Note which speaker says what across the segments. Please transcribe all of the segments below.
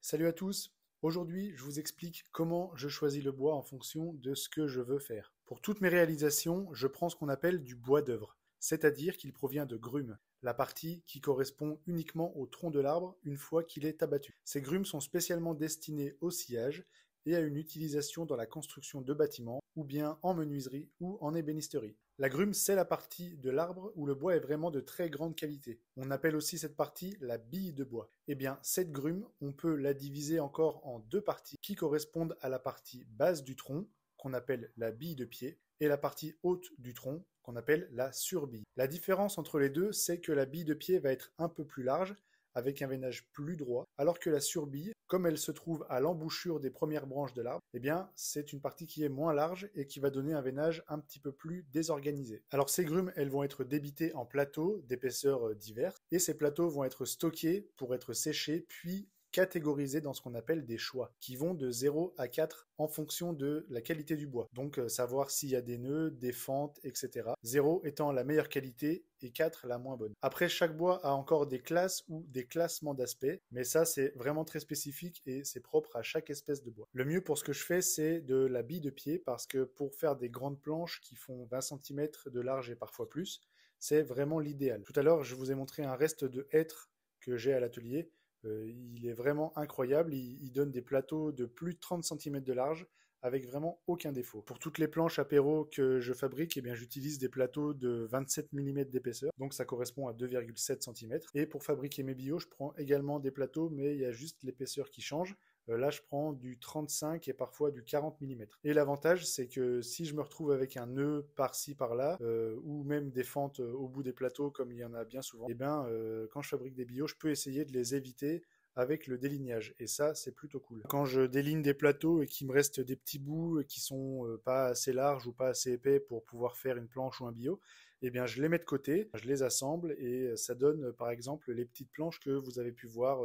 Speaker 1: Salut à tous! Aujourd'hui, je vous explique comment je choisis le bois en fonction de ce que je veux faire. Pour toutes mes réalisations, je prends ce qu'on appelle du bois d'œuvre, c'est-à-dire qu'il provient de grumes, la partie qui correspond uniquement au tronc de l'arbre une fois qu'il est abattu. Ces grumes sont spécialement destinées au sciage et à une utilisation dans la construction de bâtiments, ou bien en menuiserie ou en ébénisterie. La grume, c'est la partie de l'arbre où le bois est vraiment de très grande qualité. On appelle aussi cette partie la bille de bois. Eh bien, cette grume, on peut la diviser encore en deux parties qui correspondent à la partie basse du tronc, qu'on appelle la bille de pied, et la partie haute du tronc, qu'on appelle la surbille. La différence entre les deux, c'est que la bille de pied va être un peu plus large, avec un veinage plus droit, alors que la surbille, comme elle se trouve à l'embouchure des premières branches de l'arbre, eh bien, c'est une partie qui est moins large et qui va donner un veinage un petit peu plus désorganisé. Alors ces grumes, elles vont être débitées en plateaux d'épaisseurs diverses, et ces plateaux vont être stockés pour être séchés, puis catégorisés dans ce qu'on appelle des choix, qui vont de 0 à 4 en fonction de la qualité du bois. Donc savoir s'il y a des nœuds, des fentes, etc. 0 étant la meilleure qualité et 4 la moins bonne. Après, chaque bois a encore des classes ou des classements d'aspect, mais ça c'est vraiment très spécifique et c'est propre à chaque espèce de bois. Le mieux pour ce que je fais, c'est de la bille de pied, parce que pour faire des grandes planches qui font 20 cm de large et parfois plus, c'est vraiment l'idéal. Tout à l'heure, je vous ai montré un reste de hêtre que j'ai à l'atelier. Il est vraiment incroyable, il donne des plateaux de plus de 30 cm de large avec vraiment aucun défaut. Pour toutes les planches apéro que je fabrique, eh bien, j'utilise des plateaux de 27 mm d'épaisseur, donc ça correspond à 2,7 cm. Et pour fabriquer mes billots, je prends également des plateaux, mais il y a juste l'épaisseur qui change. Là, je prends du 35 et parfois du 40 mm. Et l'avantage, c'est que si je me retrouve avec un nœud par-ci, par-là, ou même des fentes au bout des plateaux, comme il y en a bien souvent, et ben, quand je fabrique des billots, je peux essayer de les éviter avec le délignage. Et ça, c'est plutôt cool. Quand je déligne des plateaux et qu'il me reste des petits bouts qui sont pas assez larges ou pas assez épais pour pouvoir faire une planche ou un billot, eh bien, je les mets de côté, je les assemble et ça donne, par exemple, les petites planches que vous avez pu voir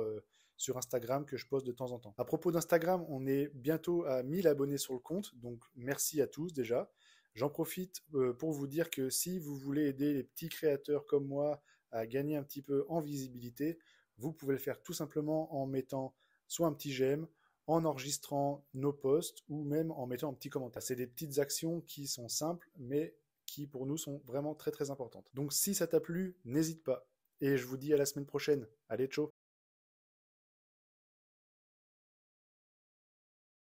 Speaker 1: sur Instagram que je poste de temps en temps. À propos d'Instagram, on est bientôt à 1000 abonnés sur le compte, donc merci à tous déjà. J'en profite pour vous dire que si vous voulez aider les petits créateurs comme moi à gagner un petit peu en visibilité, vous pouvez le faire tout simplement en mettant soit un petit j'aime, en enregistrant nos posts ou même en mettant un petit commentaire. C'est des petites actions qui sont simples mais qui pour nous sont vraiment très très importantes. Donc si ça t'a plu, n'hésite pas. Et je vous dis à la semaine prochaine. Allez, ciao!